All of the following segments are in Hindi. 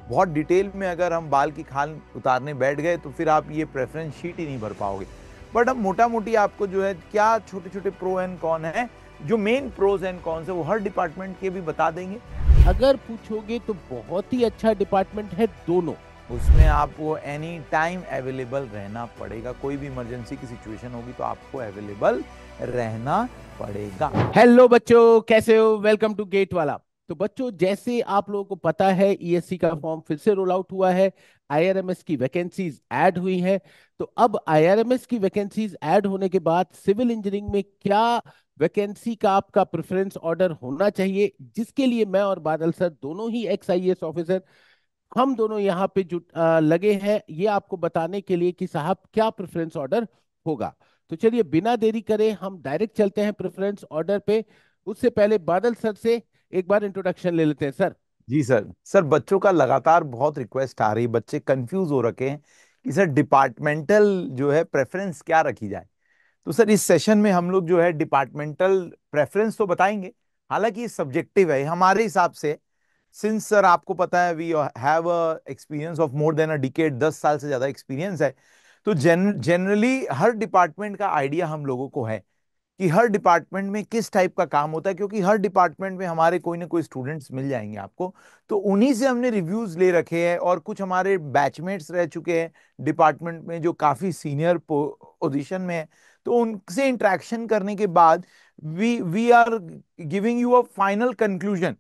बहुत डिटेल में अगर हम बाल की खाल उतारने बैठ गए तो फिर आप ये प्रेफरेंस शीट ही नहीं भर पाओगे। बट हम मोटा मोटी आपको जो है क्या छोटे छोटे प्रो एंड कॉन है, जो मेन प्रोज एंड कॉन्स है वो हर डिपार्टमेंट के भी बता देंगे। अगर पूछोगे तो बहुत ही अच्छा डिपार्टमेंट है दोनों। उसमें आपको एनी टाइम अवेलेबल रहना पड़ेगा, कोई भी इमरजेंसी की सिचुएशन होगी तो आपको अवेलेबल रहना पड़ेगा। हेलो बच्चों, कैसे हो? वेलकम टू गेट वाला। तो बच्चों, जैसे आप लोगों को पता है, ईएससी का फॉर्म फिर से रोल आउट हुआ है। आईआरएमएस की वैकेंसीज ऐड हुई हैं। तो अब आईआरएमएस की वैकेंसीज ऐड होने के बाद सिविल इंजीनियरिंग में क्या वैकेंसी का आपका प्रेफरेंस ऑर्डर होना चाहिए, जिसके लिए मैं और बादल सर दोनों ही एक्स आईएएस ऑफिसर, हम दोनों यहाँ पे लगे हैं ये आपको बताने के लिए कि साहब क्या प्रेफरेंस ऑर्डर होगा। तो चलिए बिना देरी करे हम डायरेक्ट चलते हैं प्रेफरेंस ऑर्डर पे। उससे पहले बादल सर से एक बार इंट्रोडक्शन ले लेते हैं सर। जी सर। सर बच्चों का लगातार बहुत रिक्वेस्ट आ रही है, बच्चे कंफ्यूज हो रखे हैं कि सर डिपार्टमेंटल जो है प्रेफरेंस क्या रखी जाए। तो सर इस सेशन में हम लोग जो है डिपार्टमेंटल प्रेफरेंस तो बताएंगे, हालांकि ये सब्जेक्टिव है हमारे हिसाब से। सिंस सर आपको पता है we have a experience of more than a decade, 10 साल से ज्यादा एक्सपीरियंस है। तो जनरली हर डिपार्टमेंट का आइडिया हम लोगों को है कि हर डिपार्टमेंट में किस टाइप का काम होता है, क्योंकि हर डिपार्टमेंट में हमारे कोई ना कोई स्टूडेंट्स मिल जाएंगे आपको। तो उन्हीं से हमने रिव्यूज ले रखे हैं, और कुछ हमारे बैचमेट्स रह चुके हैं डिपार्टमेंट में जो काफी सीनियर पोजीशन में है। तो उनसे इंटरेक्शन करने के बाद we we are giving you a final conclusion.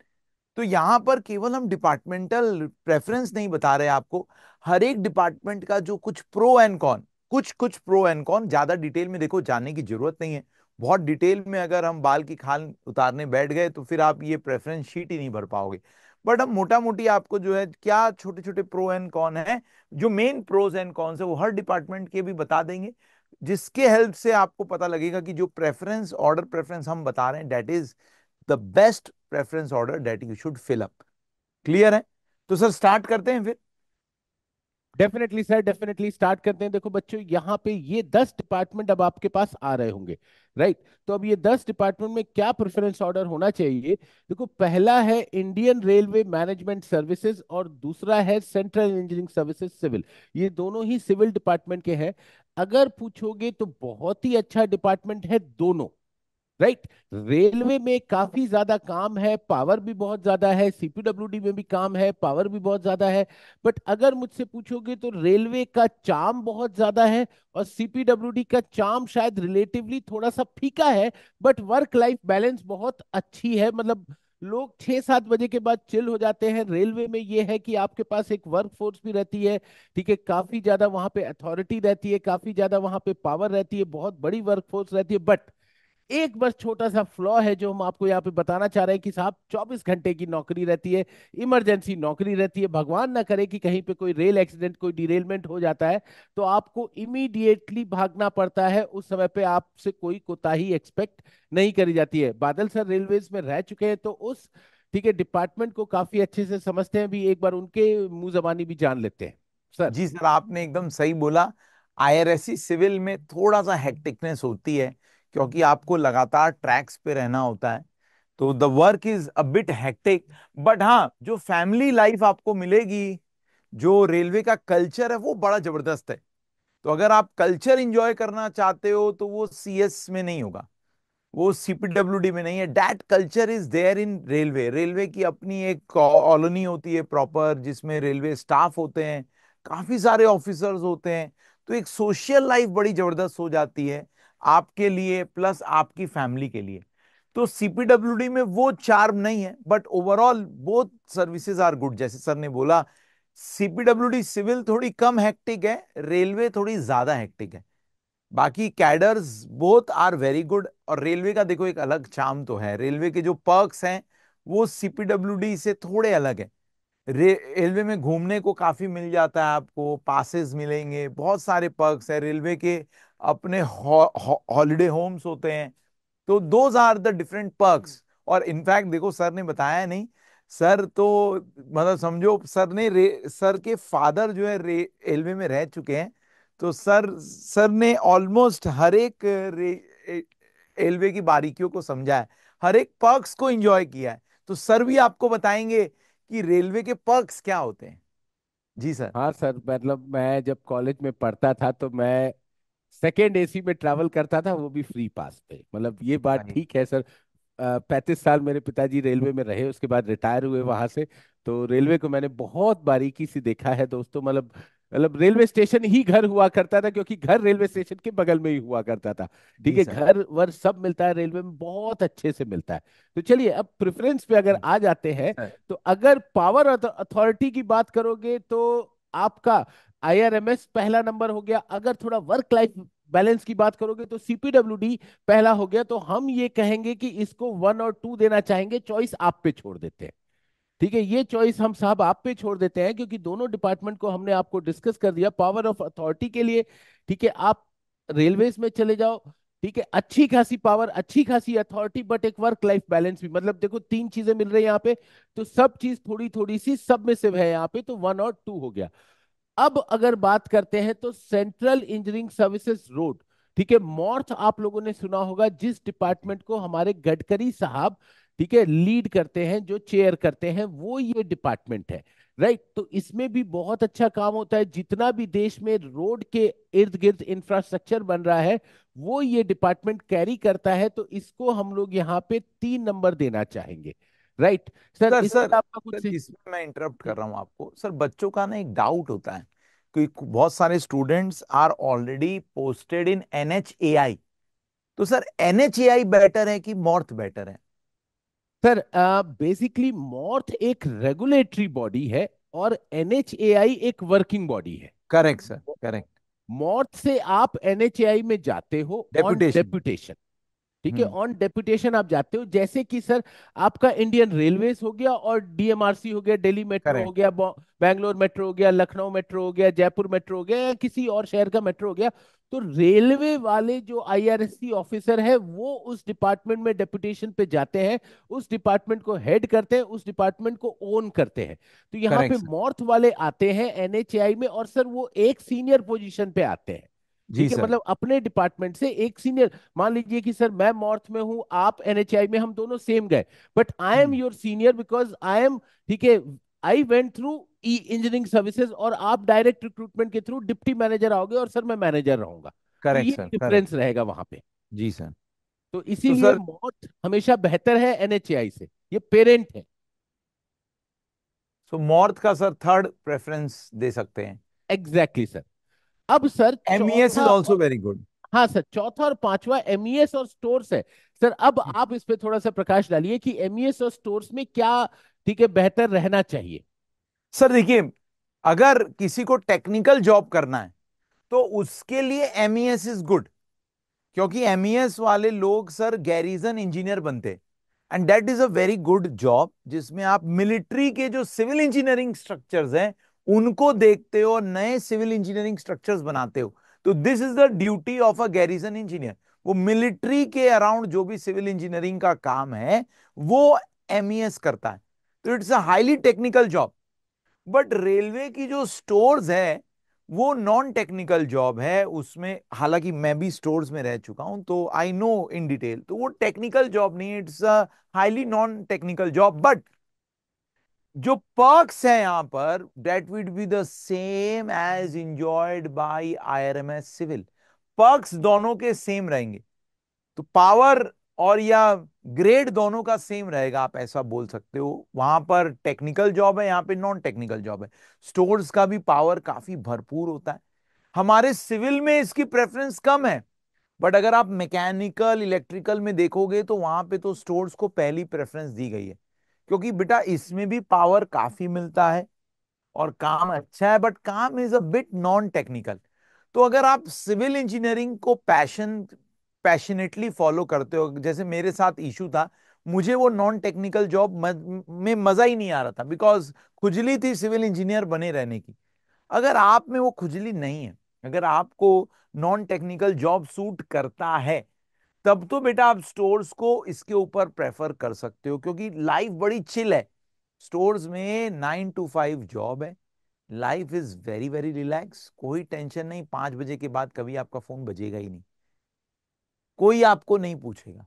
तो यहां पर केवल हम डिपार्टमेंटल प्रेफरेंस नहीं बता रहे आपको, हर एक डिपार्टमेंट का जो कुछ प्रो एंड कॉन, कुछ कुछ प्रो एंड कॉन, ज्यादा डिटेल में देखो जाने की जरूरत नहीं है। बहुत डिटेल में अगर हम बाल की खाल उतारने बैठ गए तो फिर आप ये प्रेफरेंस शीट ही नहीं भर पाओगे। बट हम मोटा मोटी आपको जो है क्या छोटे छोटे प्रो एंड कॉन है, जो मेन प्रोज एंड कॉन्स है वो हर डिपार्टमेंट के भी बता देंगे, जिसके हेल्प से आपको पता लगेगा कि जो प्रेफरेंस ऑर्डर प्रेफरेंस हम बता रहे हैं that is the best preference order that you should fill up. Clear है? तो सर स्टार्ट करते हैं फिर। डेफिनेटली सर, डेफिनेटली स्टार्ट करते हैं। देखो बच्चों, यहाँ पे ये 10 डिपार्टमेंट अब आपके पास आ रहे होंगे, राइट? तो अब ये 10 डिपार्टमेंट में क्या प्रेफरेंस ऑर्डर होना चाहिए। देखो, पहला है इंडियन रेलवे मैनेजमेंट सर्विसेज और दूसरा है सेंट्रल इंजीनियरिंग सर्विसेज सिविल। ये दोनों ही सिविल डिपार्टमेंट के हैं। अगर पूछोगे तो बहुत ही अच्छा डिपार्टमेंट है दोनों, राइट? रेलवे में काफी ज्यादा काम है, पावर भी बहुत ज्यादा है। सीपीडब्ल्यूडी में भी काम है, पावर भी बहुत ज्यादा है। बट अगर मुझसे पूछोगे तो रेलवे का चार्म बहुत ज्यादा है और सीपीडब्ल्यूडी का चार्म शायद रिलेटिवली थोड़ा सा फीका है। बट वर्क लाइफ बैलेंस बहुत अच्छी है, मतलब लोग 6-7 बजे के बाद चिल हो जाते हैं। रेलवे में ये है कि आपके पास एक वर्क फोर्स भी रहती है, ठीक है? काफी ज्यादा वहां पे अथॉरिटी रहती है, काफी ज्यादा वहां पे पावर रहती है, बहुत बड़ी वर्क फोर्स रहती है। बट एक बस छोटा सा फ्लॉ है जो हम आपको यहाँ पे बताना चाह रहे हैं कि साहब 24 घंटे की नौकरी रहती है, इमरजेंसी नौकरी रहती है। भगवान ना करे कि कहीं पे कोई रेल एक्सीडेंट, कोई डिरेलमेंट हो जाता है तो आपको इमीडिएटली भागना पड़ता है। उस समय पे आपसे कोई कोताही एक्सपेक्ट नहीं करी जाती है। बादल सर रेलवेज में रह चुके हैं तो उस, ठीक है, डिपार्टमेंट को काफी अच्छे से समझते हैं। भी एक बार उनके मुंह जबानी भी जान लेते हैं सर। जी सर, आपने एकदम सही बोला। आईआरएससी सिविल में थोड़ा सा हेक्टिकनेस होती है, क्योंकि आपको लगातार ट्रैक्स पे रहना होता है। तो the work is a bit hectic. But हाँ, जो फैमिली लाइफ आपको मिलेगी, जो रेलवे का कल्चर है वो बड़ा जबरदस्त है। तो अगर आप कल्चर इंजॉय करना चाहते हो तो वो सीएस में नहीं होगा, वो सीपीडब्ल्यूडी में नहीं है। That culture is there in railway. Railway की अपनी एक कॉलोनी होती है प्रॉपर, जिसमें रेलवे स्टाफ होते हैं, काफी सारे ऑफिसर्स होते हैं। तो एक सोशल लाइफ बड़ी जबरदस्त हो जाती है आपके लिए प्लस आपकी फैमिली के लिए। तो सीपीडब्ल्यूडी में वो चार्म नहीं है, but overall both services are good. जैसे सर ने बोला, सीपीडब्ल्यूडी सिविल थोड़ी कम हेक्टिक है, रेलवे थोड़ी ज्यादा हेक्टिक है। बाकी cadres both are very good. और रेलवे का देखो एक अलग चार्म तो है, रेलवे के जो पर्क्स हैं वो सीपीडब्ल्यूडी से थोड़े अलग है। रेलवे में घूमने को काफी मिल जाता है, आपको पासेस मिलेंगे, बहुत सारे पर्क्स है रेलवे के। अपने हॉलिडे होम्स होते हैं। तो those are the different perks. और इनफैक्ट देखो, सर ने बताया नहीं, सर तो मतलब समझो सर ने सर के फादर जो है रेलवे में रह चुके हैं। तो सर ने ऑलमोस्ट हर एक रेलवे की बारीकियों को समझा है, हर एक पर्क्स को एंजॉय किया है। तो सर भी आपको बताएंगे कि रेलवे के पर्क्स क्या होते हैं। जी सर। हाँ सर, मतलब मैं जब कॉलेज में पढ़ता था तो मैं सेकेंड एसी में ट्रैवल करता था, वो भी फ्री पास पे। मतलब ये बात राइट। ठीक है सर। 35 साल मेरे पिताजी रेलवे में रहे, उसके बाद रिटायर हुए वहां से। तो रेलवे को मैंने बहुत बारीकी से देखा है दोस्तों। मतलब रेलवे स्टेशन ही घर हुआ करता था, क्योंकि घर रेलवे स्टेशन के बगल में ही हुआ करता था। ठीक जी है, सर। घर वर सब मिलता है रेलवे में, बहुत अच्छे से मिलता है। तो चलिए अब प्रेफरेंस पे अगर आ जाते जी हैं, सर। तो अगर पावर अथॉरिटी की बात करोगे तो आपका आईआरएमएस पहला नंबर हो गया। अगर थोड़ा वर्क लाइफ बैलेंस की बात करोगे तो सीपीडब्ल्यूडी पहला हो गया। तो हम ये कहेंगे कि इसको 1 और 2 देना चाहेंगे, चॉइस आप पे छोड़ देते हैं। ठीक है, ये चॉइस हम साहब आप पे छोड़ देते हैं, क्योंकि दोनों डिपार्टमेंट को हमने आपको डिस्कस कर दिया पावर ऑफ अथॉरिटी के लिए। ठीक है, आप रेलवेज में चले जाओ। ठीक है, अच्छी खासी पावर, अच्छी खासी अथॉरिटी, बट एक वर्क लाइफ बैलेंस भी। मतलब देखो, 3 चीजें मिल रही है यहाँ पे। तो सब चीज थोड़ी थोड़ी सी सब में से है यहाँ पे, तो 1 और 2 हो गया। अब अगर बात करते हैं तो सेंट्रल इंजीनियरिंग सर्विसेज रोड, ठीक है, मॉर्थ आप लोगों ने सुना होगा, जिस डिपार्टमेंट को हमारे गडकरी साहब, ठीक है, लीड करते हैं, जो चेयर करते हैं, वो ये डिपार्टमेंट है। राइट, तो इसमें भी बहुत अच्छा काम होता है। जितना भी देश में रोड के इर्द गिर्द इंफ्रास्ट्रक्चर बन रहा है, वो ये डिपार्टमेंट कैरी करता है। तो इसको हम लोग यहाँ पे 3 नंबर देना चाहेंगे। राइट सर, सर इस सर पर आपका कुछ सर से। इसमें मैं इंटरप्ट कर रहा हूँ आपको। सर बच्चों का ना एक डाउट होता है कि बहुत सारे students are already posted in NHAI। तो सर NHAI बेटर है कि मॉर्थ बेटर है? सर बेसिकली मॉर्थ एक रेगुलेटरी बॉडी है, और एनएचएआई एक वर्किंग बॉडी है। Correct sir, correct. मॉर्थ से आप एनएचएआई में जाते हो ऑन डेपुटेशन। डेपुटेशन। ठीक है, हम्म। ऑन डेपुटेशन आप जाते हो। जैसे कि सर, आपका इंडियन रेलवेज हो गया, और डीएमआरसी हो गया, दिल्ली मेट्रो हो करेक्ट। गया, बैंगलोर मेट्रो हो गया, लखनऊ मेट्रो हो गया, जयपुर मेट्रो हो गया, या किसी और शहर का मेट्रो हो गया। तो रेलवे वाले जो आईआरएससी ऑफिसर है, वो उस डिपार्टमेंट में डेपुटेशन पे जाते हैं, उस डिपार्टमेंट को हेड करते हैं, उस डिपार्टमेंट को ओन करते हैं। तो यहाँ पे करेक्ट सर। मॉर्थ वाले आते हैं एनएचएआई में, और सर वो एक सीनियर पोजीशन पे आते हैं। जी ठीक है, सर। मतलब अपने डिपार्टमेंट से एक सीनियर। मान लीजिए कि सर मैं मॉर्थ में हूं, आप एनएचआई में, हम दोनों सेम गए, but I am hmm. Your senior because I am, ठीक है, I went through E engineering services, और आप डायरेक्ट रिक्रूटमेंट के थ्रू डिप्टी मैनेजर आओगे, और सर मैं मैनेजर रहूंगा। तो करेक्ट ये सर, करेक्ट। डिफरेंस रहेगा वहां पे। जी सर। तो तो इसीलिए सर, मॉर्थ हमेशा बेहतर है एनएचआई से, ये पेरेंट है। सो मॉर्थ का सर थर्ड प्रेफरेंस दे सकते हैं। Exactly sir. अब सर MES इज चौथा ऑल्सो वेरी गुड। हाँ सर, चौथा और पांचवा एमईएस और स्टोर्स है। सर अब आप इस पे थोड़ा सा प्रकाश डालिए कि एमईएस और स्टोर्स में क्या, ठीक है, बेहतर रहना चाहिए। सर देखिए, अगर किसी को टेक्निकल जॉब करना है तो उसके लिए MES इज गुड। क्योंकि MES वाले लोग सर गैरिजन इंजीनियर बनते, and that is a very good job, जिसमें आप मिलिट्री के जो सिविल इंजीनियरिंग स्ट्रक्चर्स हैं उनको देखते हो और नए सिविल इंजीनियरिंग स्ट्रक्चर्स बनाते हो। तो this is the duty of a garrison engineer. वो मिलिट्री के अराउंड जो भी सिविल इंजीनियरिंग का काम है वो MES करता है। तो it's a highly technical job. But railway की जो स्टोर्स है वो नॉन टेक्निकल जॉब है। उसमें हालांकि मैं भी स्टोर्स में रह चुका हूं तो आई नो इन डिटेल, तो वो टेक्निकल जॉब नहीं, it's a highly non technical job. But जो पर्क्स है यहां पर that will be the same as enjoyed by IRMS civil. Perks दोनों के सेम रहेंगे। तो पावर और या ग्रेड दोनों का सेम रहेगा, आप ऐसा बोल सकते हो। वहां पर टेक्निकल जॉब है, यहाँ पे नॉन टेक्निकल जॉब है। स्टोर्स का भी पावर काफी भरपूर होता है। हमारे सिविल में इसकी प्रेफरेंस कम है। बट अगर आप मैकेनिकल इलेक्ट्रिकल में देखोगे तो वहां पे तो स्टोर्स को पहली प्रेफरेंस दी गई है। क्योंकि बेटा इसमें भी पावर काफी मिलता है और काम अच्छा है, बट काम is a bit non technical. तो अगर आप सिविल इंजीनियरिंग को पैशनेटली फॉलो करते हो, जैसे मेरे साथ इशू था, मुझे वो नॉन टेक्निकल जॉब में मजा ही नहीं आ रहा था, बिकॉज खुजली थी सिविल इंजीनियर बने रहने की। अगर आप में वो खुजली नहीं है, अगर आपको नॉन टेक्निकल जॉब सूट करता है, तब तो बेटा आप स्टोर्स को इसके ऊपर प्रेफर कर सकते हो, क्योंकि लाइफ बड़ी चिल है। स्टोर्स में 9 to 5 जॉब है। Life is very very relax, कोई टेंशन नहीं। 5 बजे के बाद कभी आपका फोन बजेगा ही नहीं, कोई आपको नहीं पूछेगा।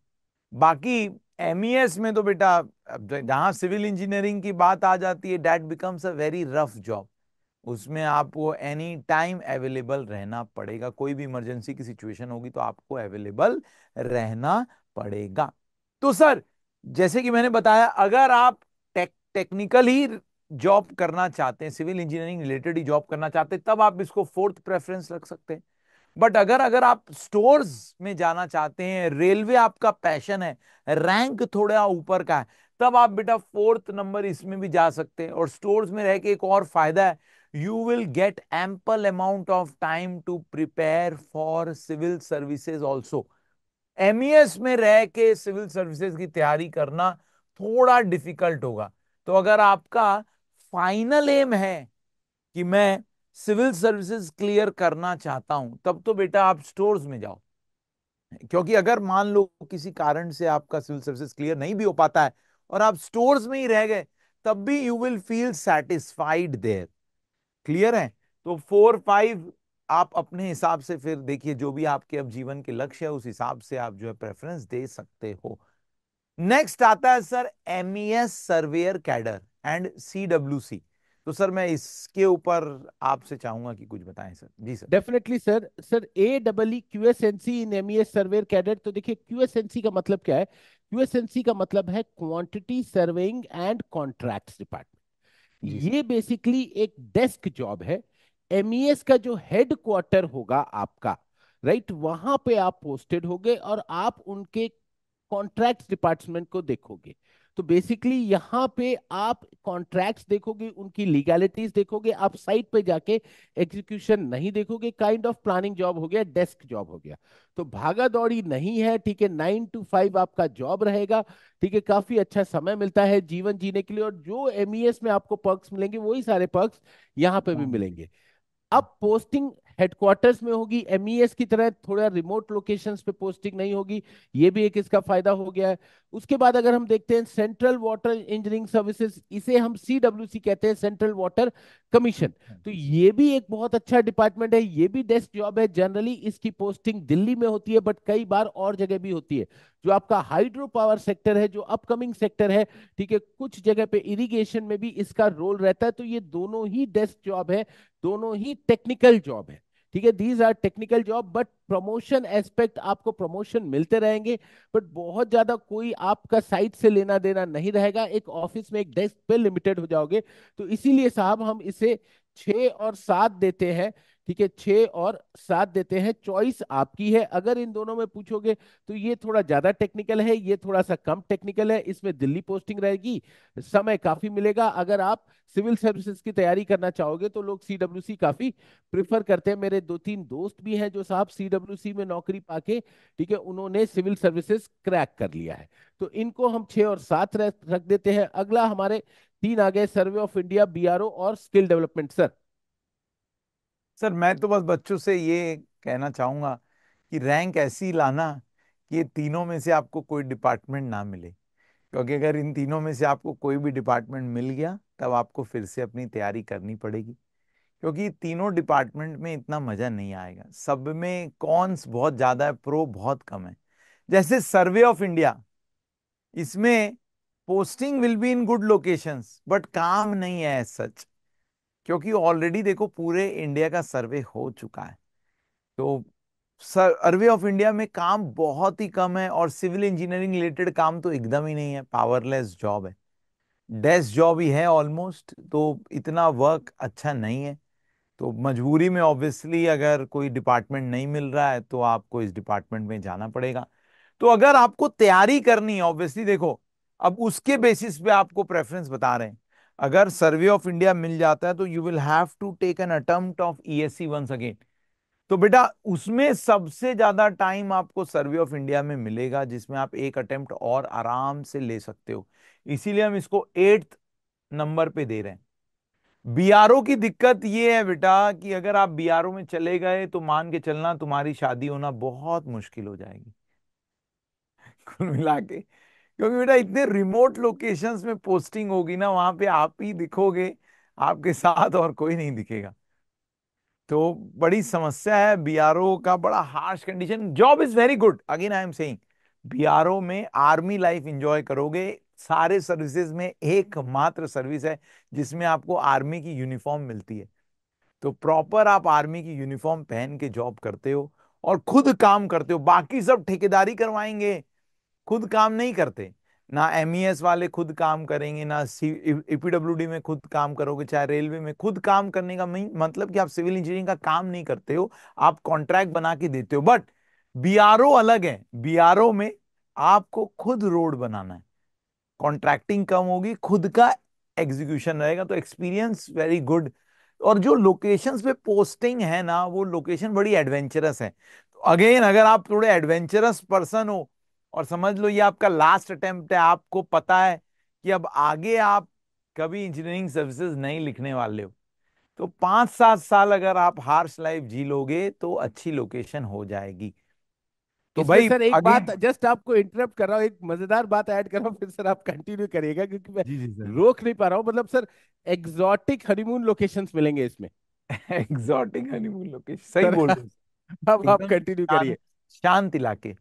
बाकी MES में तो बेटा अब जहां सिविल इंजीनियरिंग की बात आ जाती है, that becomes a very rough job. उसमें आपको एनी टाइम अवेलेबल रहना पड़ेगा, कोई भी इमरजेंसी की सिचुएशन होगी तो आपको अवेलेबल रहना पड़ेगा। तो सर, जैसे कि मैंने बताया, अगर आप टेक्निकली जॉब करना चाहते हैं, सिविल इंजीनियरिंग रिलेटेड ही जॉब करना चाहते हैं, तब आप इसको फोर्थ प्रेफरेंस रख सकते हैं। बट अगर अगर आप स्टोर्स में जाना चाहते हैं, रेलवे आपका पैशन है, रैंक थोड़ा ऊपर का है, तब आप बेटा फोर्थ नंबर इसमें भी जा सकते हैं। और स्टोर्स में रह के एक और फायदा है, you will get ample amount of time to prepare for civil services also. MES में रह के सिविल सर्विसेज की तैयारी करना थोड़ा डिफिकल्ट होगा। तो अगर आपका फाइनल एम है कि मैं सिविल सर्विसेज क्लियर करना चाहता हूं, तब तो बेटा आप स्टोर्स में जाओ। क्योंकि अगर मान लो किसी कारण से आपका सिविल सर्विसेज क्लियर नहीं भी हो पाता है और आप स्टोर्स में ही रह गए, तब भी you will feel satisfied there. Clear है? तो 4 5 आप अपने हिसाब से फिर देखिए, जो भी आपके अब जीवन के लक्ष्य है उस हिसाब से आप जो है प्रेफरेंस दे सकते हो। नेक्स्ट आता है sir MES surveyor cadre and CWC. तो सर मैं इसके ऊपर आपसे चाहूंगा कि कुछ बताएं सर। जी sir. Definitely sir. Sir A double E QSNC in MES surveyor cadet, तो देखिए क्यूएसएनसी का मतलब क्या है? क्यूएसएनसी का मतलब है quantity surveying and contracts department. जी सर। ये बेसिकली एक डेस्क जॉब है। एमईएस का जो हेड क्वार्टर होगा आपका, राइट, वहां पे आप पोस्टेड होगे और आप उनके कॉन्ट्रैक्ट्स डिपार्टमेंट को देखोगे। तो बेसिकली यहाँ पे आप कॉन्ट्रैक्ट्स देखोगे, उनकी लीगैलिटीज देखोगे, आप साइट पे जाके एग्जीक्यूशन नहीं देखोगे। काइंड ऑफ प्लानिंग जॉब हो गया, डेस्क जॉब हो गया। तो भागा दौड़ी नहीं है, ठीक है, 9 to 5 आपका जॉब रहेगा। ठीक है, काफी अच्छा समय मिलता है जीवन जीने के लिए, और जो एमईएस में आपको पर्क्स मिलेंगे वही सारे पर्क्स यहाँ पे भी मिलेंगे। अब पोस्टिंग हेडक्वार्टर्स में होगी, एमईएस की तरह थोड़ा रिमोट लोकेशंस पे पोस्टिंग नहीं होगी। ये भी एक इसका फायदा हो गया है। उसके बाद अगर हम देखते हैं सेंट्रल वाटर इंजीनियरिंग सर्विसेज, इसे हम सीडब्ल्यूसी कहते हैं, सेंट्रल वाटर कमीशन। तो ये भी एक बहुत अच्छा डिपार्टमेंट है, ये भी डेस्क जॉब है। जनरली इसकी पोस्टिंग दिल्ली में होती है, बट कई बार और जगह भी होती है। जो आपका हाइड्रो पावर सेक्टर है, जो अपकमिंग सेक्टर है, ठीक है, कुछ जगह पे इरिगेशन में भी इसका रोल रहता है। तो ये दोनों ही डेस्क जॉब है, दोनों ही टेक्निकल जॉब है। ठीक है, these are technical job, but promotion aspect, आपको प्रमोशन मिलते रहेंगे, बट बहुत ज्यादा कोई आपका साइट से लेना देना नहीं रहेगा। एक ऑफिस में एक डेस्क पे लिमिटेड हो जाओगे। तो इसीलिए साहब हम इसे 6 और 7 देते हैं। ठीक है, 6 और 7 देते हैं। चॉइस आपकी है। अगर इन दोनों में पूछोगे तो ये थोड़ा ज्यादा टेक्निकल है, ये थोड़ा सा कम टेक्निकल है। इसमें दिल्ली पोस्टिंग रहेगी, समय काफी मिलेगा। अगर आप सिविल सर्विसेज की तैयारी करना चाहोगे तो लोग सीडब्ल्यूसी काफी प्रिफर करते हैं। मेरे 2 3 दोस्त भी हैं जो साहब सीडब्ल्यूसी में नौकरी पाके, ठीक है, उन्होंने सिविल सर्विसेज क्रैक कर लिया है। तो इनको हम 6 और 7 रख देते हैं। अगला हमारे 3 आ गए, सर्वे ऑफ इंडिया, बीआरओ और स्किल डेवलपमेंट सर। सर मैं तो बस बच्चों से ये कहना चाहूंगा कि रैंक ऐसी लाना कि ये तीनों में से आपको कोई डिपार्टमेंट ना मिले। क्योंकि अगर इन तीनों में से आपको कोई भी डिपार्टमेंट मिल गया, तब आपको फिर से अपनी तैयारी करनी पड़ेगी। क्योंकि तीनों डिपार्टमेंट में इतना मजा नहीं आएगा, सब में कॉन्स बहुत ज्यादा है, प्रो बहुत कम है। जैसे सर्वे ऑफ इंडिया, इसमें posting will be in good locations, but काम नहीं है सच। क्योंकि ऑलरेडी देखो पूरे इंडिया का सर्वे हो चुका है। तो सर्वे ऑफ इंडिया में काम बहुत ही कम है, और सिविल इंजीनियरिंग रिलेटेड काम तो एकदम ही नहीं है, पावरलेस जॉब है, डेस्क जॉब ही है ऑलमोस्ट। तो इतना वर्क अच्छा नहीं है। तो मजबूरी में ऑब्वियसली अगर कोई डिपार्टमेंट नहीं मिल रहा है तो आपको इस डिपार्टमेंट में जाना पड़ेगा। तो अगर आपको तैयारी करनी है, ऑब्वियसली देखो, अब उसके बेसिस पे आपको प्रेफरेंस बता रहे हैं। अगर सर्वे ऑफ इंडिया मिल जाता है तो you will have to take an attempt of ESC once again. तो बेटा उसमें सबसे ज्यादा टाइम आपको सर्वे ऑफ इंडिया में मिलेगा, जिसमें आप एक अटेम्प्ट और आराम से ले सकते हो। इसीलिए हम इसको 8th नंबर पे दे रहे हैं। बीआरओ की दिक्कत ये है बेटा कि अगर आप बीआरओ में चले गए तो मान के चलना तुम्हारी शादी होना बहुत मुश्किल हो जाएगी। कुल मिला के, क्योंकि बेटा इतने रिमोट लोकेशंस में पोस्टिंग होगी ना, वहां पे आप ही दिखोगे, आपके साथ और कोई नहीं दिखेगा। तो बड़ी समस्या है बीआरओ का, बड़ा harsh condition. Job is very good, again I am saying, BRO में आर्मी लाइफ एंजॉय करोगे। सारे सर्विसेज में एकमात्र सर्विस है जिसमें आपको आर्मी की यूनिफॉर्म मिलती है। तो प्रॉपर आप आर्मी की यूनिफॉर्म पहन के जॉब करते हो और खुद काम करते हो, बाकी सब ठेकेदारी करवाएंगे, खुद काम नहीं करते। ना एमईएस वाले खुद काम करेंगे, ना ईपीडब्ल्यूडी में खुद काम करोगे, चाहे रेलवे में खुद काम करने का मतलब कि आप सिविल इंजीनियरिंग का काम नहीं करते हो, आप कॉन्ट्रैक्ट बना के देते हो। बट बीआरओ अलग है, बीआरओ में आपको खुद रोड बनाना है, कॉन्ट्रैक्टिंग कम होगी, खुद का एग्जीक्यूशन रहेगा, तो एक्सपीरियंस वेरी गुड। और जो लोकेशंस पे पोस्टिंग है ना, वो लोकेशन बड़ी एडवेंचरस है। तो अगेन, अगर आप थोड़े एडवेंचरस पर्सन हो और समझ लो ये आपका लास्ट अटेम्प्ट है, आपको पता है कि अब आगे आप कभी इंजीनियरिंग सर्विसेज नहीं लिखने वाले हो, तो 5-7 साल अगर आप हार्श लाइफ जी लोगे तो अच्छी लोकेशन हो जाएगी। तो इसमें भाई सर एक बात अगेन। जस्ट आपको इंटरप्ट कर रहा हूँ, एक मजेदार बात ऐड कर रहा हूँ, फिर सर आप कंटिन्यू करिएगा क्योंकि मैं जी जी सर। रोक नहीं पा रहा हूँ। मतलब सर एग्जॉटिक हनीमून लोकेशंस मिलेंगे इसमें। एग्जॉटिक हनीमून लोकेशन, सही सर बोल रहे हो, अब आप एकदम कंटिन्यू शांत, करिए। शांत इलाके।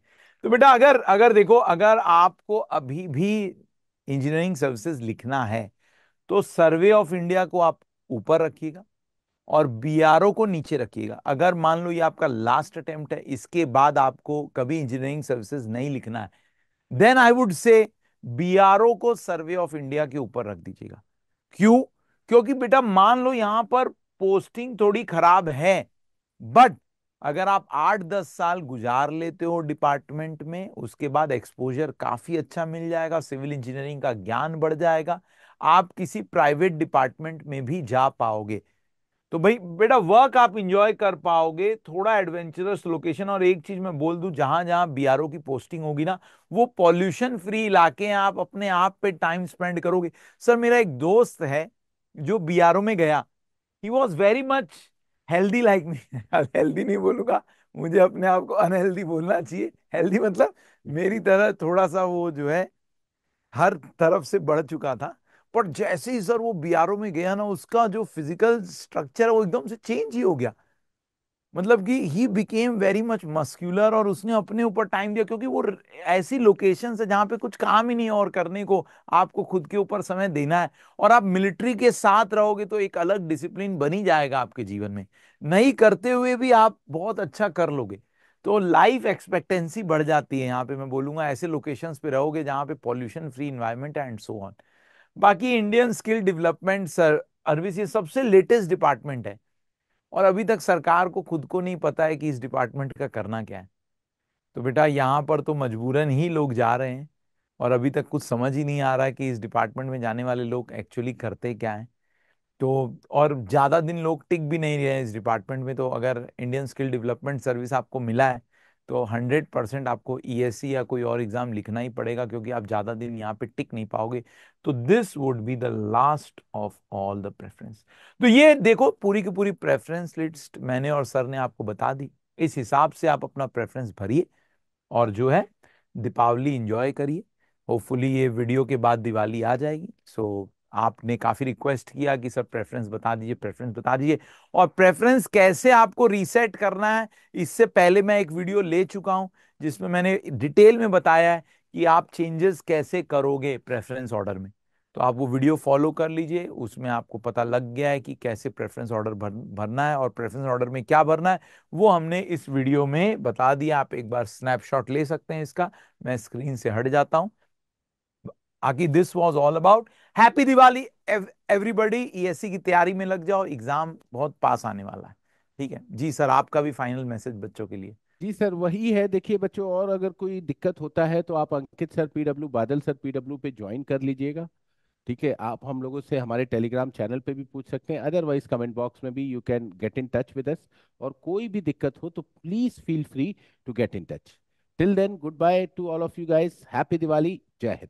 तो बेटा अगर अगर देखो, अगर आपको अभी भी इंजीनियरिंग सर्विसेज लिखना है तो सर्वे ऑफ इंडिया को आप ऊपर रखिएगा और बीआरओ को नीचे रखिएगा। अगर मान लो ये आपका लास्ट अटेम्प्ट है, इसके बाद आपको कभी इंजीनियरिंग सर्विसेज नहीं लिखना है, then I would say BRO को सर्वे ऑफ इंडिया के ऊपर रख दीजिएगा। क्यों? क्योंकि बेटा मान लो यहां पर पोस्टिंग थोड़ी खराब है, बट अगर आप 8-10 साल गुजार लेते हो डिपार्टमेंट में, उसके बाद एक्सपोजर काफी अच्छा मिल जाएगा, सिविल इंजीनियरिंग का ज्ञान बढ़ जाएगा, आप किसी प्राइवेट डिपार्टमेंट में भी जा पाओगे। तो भाई बेटा वर्क आप इंजॉय कर पाओगे, थोड़ा एडवेंचरस लोकेशन। और एक चीज मैं बोल दूं, जहां जहां बीआरओ की पोस्टिंग होगी ना, वो पॉल्यूशन फ्री इलाके हैं, आप अपने आप पे टाइम स्पेंड करोगे। सर मेरा एक दोस्त है जो बीआरओ में गया, he was very much healthy like me. Healthy नहीं बोलूंगा, मुझे अपने आप को अनहेल्दी बोलना चाहिए, हेल्दी मतलब मेरी तरह थोड़ा सा वो जो है हर तरफ से बढ़ चुका था। पर जैसे ही सर वो बीआरओ में गया ना, उसका जो फिजिकल स्ट्रक्चर है वो एकदम से चेंज ही हो गया। मतलब कि he became very much muscular, और उसने अपने ऊपर टाइम दिया, क्योंकि वो ऐसी लोकेशन है जहां पे कुछ काम ही नहीं है और करने को, आपको खुद के ऊपर समय देना है। और आप मिलिट्री के साथ रहोगे तो एक अलग डिसिप्लिन बनी जाएगा आपके जीवन में, नहीं करते हुए भी आप बहुत अच्छा कर लोगे। तो लाइफ एक्सपेक्टेंसी बढ़ जाती है यहाँ पे, मैं बोलूंगा ऐसे लोकेशंस पे रहोगे जहां पे पॉल्यूशन फ्री इन्वायरमेंट है, एंड सो ऑन। बाकी Indian skill development sir service ये सबसे लेटेस्ट डिपार्टमेंट है, और अभी तक सरकार को खुद को नहीं पता है कि इस डिपार्टमेंट का करना क्या है। तो बेटा यहाँ पर तो मजबूरन ही लोग जा रहे हैं, और अभी तक कुछ समझ ही नहीं आ रहा है कि इस डिपार्टमेंट में जाने वाले लोग एक्चुअली करते क्या है। तो और ज्यादा दिन लोग टिक भी नहीं रहे हैं इस डिपार्टमेंट में। तो अगर इंडियन स्किल डेवलपमेंट सर्विस आपको मिला है, तो 100% आपको ईएससी या कोई और एग्जाम लिखना ही पड़ेगा, क्योंकि आप ज्यादा दिन यहाँ पे टिक नहीं पाओगे। तो this would be the last of all the preference. तो ये देखो, पूरी की पूरी प्रेफरेंस लिस्ट मैंने और सर ने आपको बता दी, इस हिसाब से आप अपना प्रेफरेंस भरिए और जो है दीपावली एंजॉय करिए। होपफुली ये वीडियो के बाद दिवाली आ जाएगी। सो आपने काफी रिक्वेस्ट किया कि सर प्रेफरेंस बता दीजिए, प्रेफरेंस बता दीजिए। और प्रेफरेंस कैसे आपको रीसेट करना है, इससे पहले मैं एक वीडियो ले चुका हूं जिसमें मैंने डिटेल में बताया है कि आप चेंजेस कैसे करोगे प्रेफरेंस ऑर्डर में। तो आप वो वीडियो फॉलो कर लीजिए, उसमें आपको पता लग गया है कि कैसे प्रेफरेंस ऑर्डर भरना है और प्रेफरेंस ऑर्डर में क्या भरना है, वो हमने इस वीडियो में बता दिया। आप एक बार स्नैपशॉट ले सकते हैं इसका। मैं स्क्रीन से हट जाता हूं। आकि this was all about happy Diwali everybody. ESC की तैयारी में लग जाओ, एग्जाम बहुत पास आने वाला है। ठीक है जी सर, आपका भी फाइनल मैसेज बच्चों के लिए। जी सर वही है, देखिए बच्चों, और अगर कोई दिक्कत होता है तो आप अंकित सर पीडब्ल्यू, बादल सर पीडब्ल्यू पे ज्वाइन कर लीजिएगा। ठीक है, आप हम लोगों से हमारे टेलीग्राम चैनल पे भी पूछ सकते हैं, अदरवाइज कमेंट बॉक्स में भी you can get in touch with us. और कोई भी दिक्कत हो तो please feel free to get in touch. Till then, good bye to all of you guys, happy Diwali, जय हिंद।